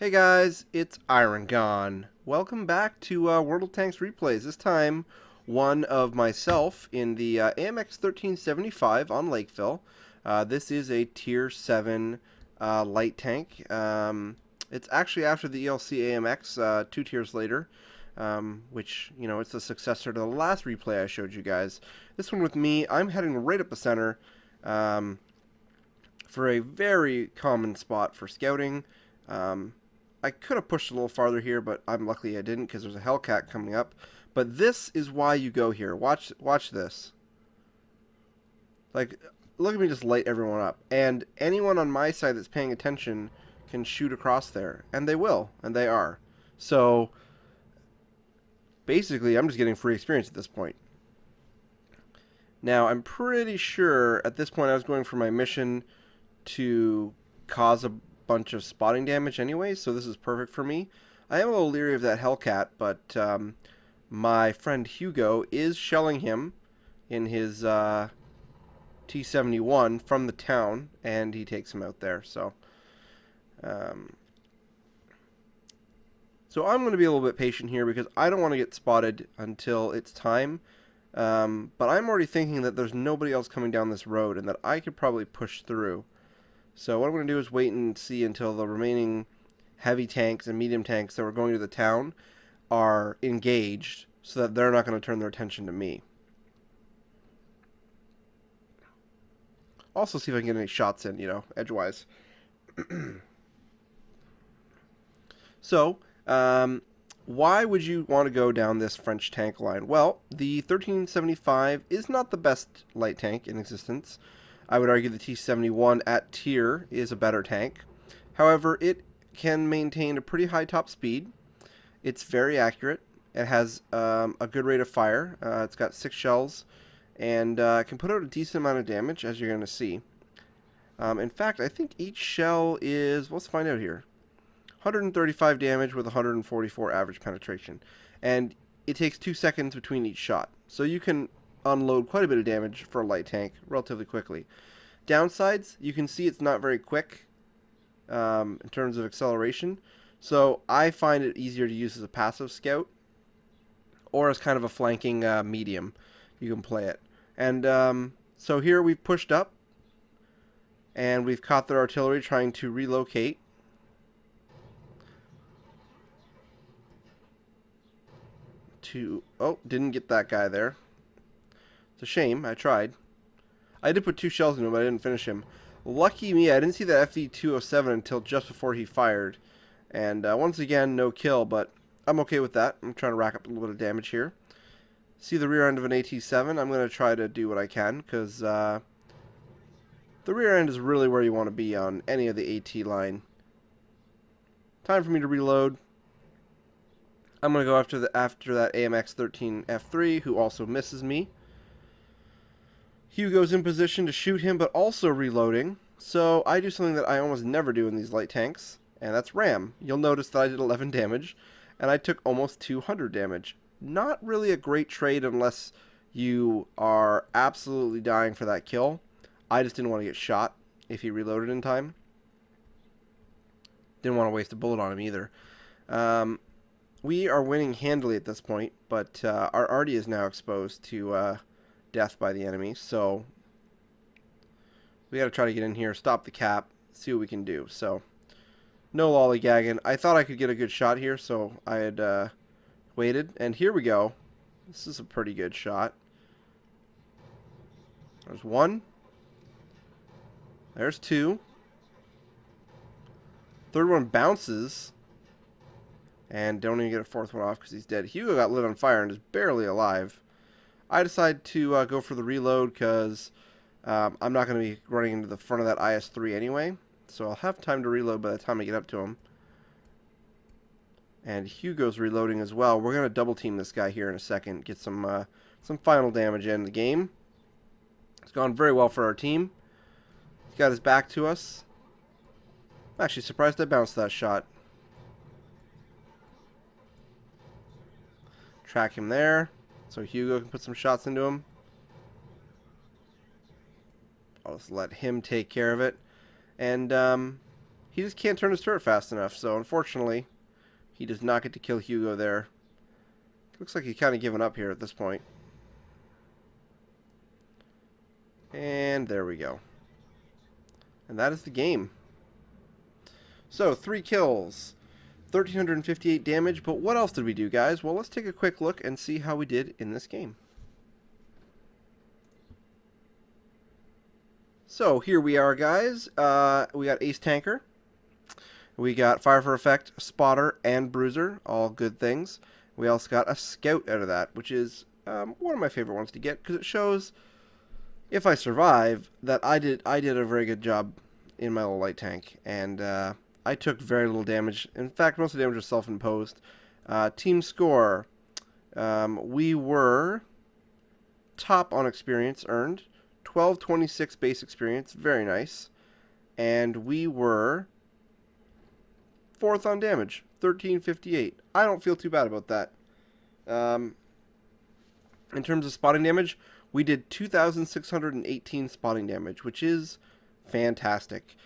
Hey guys, it's Iron Gone. Welcome back to World of Tanks replays. This time, one of myself in the AMX 1375 on Lakeville. This is a Tier 7 light tank. It's actually after the ELC AMX, 2 tiers later, which, it's the successor to the last replay I showed you guys. This one with me, I'm heading right up the center for a very common spot for scouting. I could have pushed a little farther here, but I'm lucky I didn't because there's a Hellcat coming up. But this is why you go here. Watch this. Like, look at me just light everyone up. And anyone on my side that's paying attention can shoot across there. And they will. And they are. So, basically, I'm just getting free experience at this point. Now, I'm pretty sure at this point I was going for my mission to cause a bunch of spotting damage anyway, so this is perfect for me. I am a little leery of that Hellcat, but my friend Hugo is shelling him in his T-71 from the town, and he takes him out there. So I'm going to be a little bit patient here because I don't want to get spotted until it's time. But I'm already thinking that there's nobody else coming down this road and that I could probably push through. So what I'm going to do is wait and see until the remaining heavy tanks and medium tanks that were going to the town are engaged so that they're not going to turn their attention to me. Also see if I can get any shots in, edgewise. So, why would you want to go down this French tank line? Well, the 1375 is not the best light tank in existence. I would argue the T-71 at tier is a better tank. However, it can maintain a pretty high top speed. It's very accurate. It has a good rate of fire. It's got 6 shells and can put out a decent amount of damage, as you're going to see. In fact, I think each shell is, let's find out here, 135 damage with 144 average penetration. And it takes 2 seconds between each shot. So you can unload quite a bit of damage for a light tank relatively quickly. Downsides, you can see it's not very quick in terms of acceleration, so I find it easier to use as a passive scout or as kind of a flanking medium. You can play it. And so here we've pushed up and we've caught their artillery trying to relocate. Oh, didn't get that guy there. It's a shame. I tried. I did put 2 shells in him, but I didn't finish him. Lucky me, I didn't see that FV-207 until just before he fired. And once again, no kill, but I'm okay with that. I'm trying to rack up a little bit of damage here. See the rear end of an AT-7? I'm going to try to do what I can, because the rear end is really where you want to be on any of the AT line. Time for me to reload. I'm going to go after that AMX 13 F3, who also misses me. Hugo's in position to shoot him, but also reloading. So I do something that I almost never do in these light tanks, and that's ram. You'll notice that I did 11 damage, and I took almost 200 damage. Not really a great trade unless you are absolutely dying for that kill. I just didn't want to get shot if he reloaded in time. Didn't want to waste a bullet on him either. We are winning handily at this point, but our arty is now exposed to death by the enemy, so we got to try to get in here, stop the cap, see what we can do. So no lollygagging. I thought I could get a good shot here, so I had waited, and here we go. This is a pretty good shot. There's 1. There's 2. Third one bounces. And don't even get a 4th one off because he's dead. Hugo got lit on fire and is barely alive. I decided to go for the reload because I'm not going to be running into the front of that IS-3 anyway. So I'll have time to reload by the time I get up to him. And Hugo's reloading as well. We're going to double team this guy here in a second. Get some final damage in the game. It's gone very well for our team. He's got his back to us. I'm actually surprised I bounced that shot. Track him there, so Hugo can put some shots into him. I'll just let him take care of it. And he just can't turn his turret fast enough. So unfortunately, he does not get to kill Hugo there. Looks like he's kind of given up here at this point. And there we go. And that is the game. So 3 kills, 1,358 damage. But what else did we do, guys? Well, let's take a quick look and see how we did in this game. So here we are, guys. We got Ace Tanker. We got Fire for Effect, Spotter, and Bruiser. All good things. We also got a Scout out of that, which is one of my favorite ones to get because it shows, if I survive, that I did a very good job in my little light tank. And I took very little damage. In fact, most of the damage was self-imposed. Team score. We were top on experience earned. 1226 base experience, very nice. And we were 4th on damage, 1358. I don't feel too bad about that. In terms of spotting damage, we did 2,618 spotting damage, which is fantastic.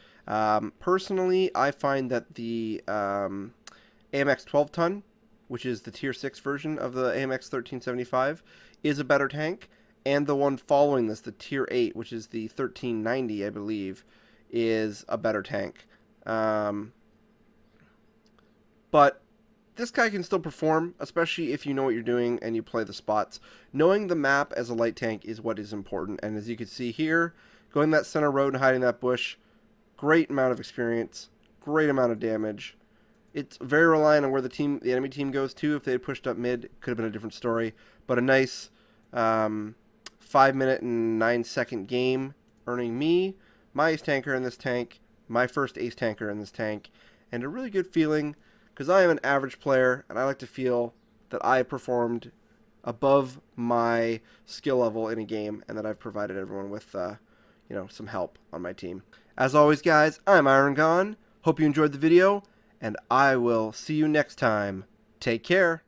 Personally, I find that the AMX 12 ton, which is the tier 6 version of the AMX 1375, is a better tank. And the one following this, the Tier 8, which is the 1390, I believe, is a better tank. But this guy can still perform, especially if you know what you're doing and you play the spots. Knowing the map as a light tank is what is important. And as you can see here, going that center road and hiding that bush, great amount of experience, great amount of damage. It's very reliant on where the enemy team goes to. If they had pushed up mid, it could have been a different story. But a nice 5-minute and 9-second game, earning me my ace tanker in this tank, my first ace tanker in this tank, and a really good feeling because I am an average player and I like to feel that I performed above my skill level in a game and that I've provided everyone with some help on my team. As always, guys, I'm Iron Gone. Hope you enjoyed the video, and I will see you next time. Take care.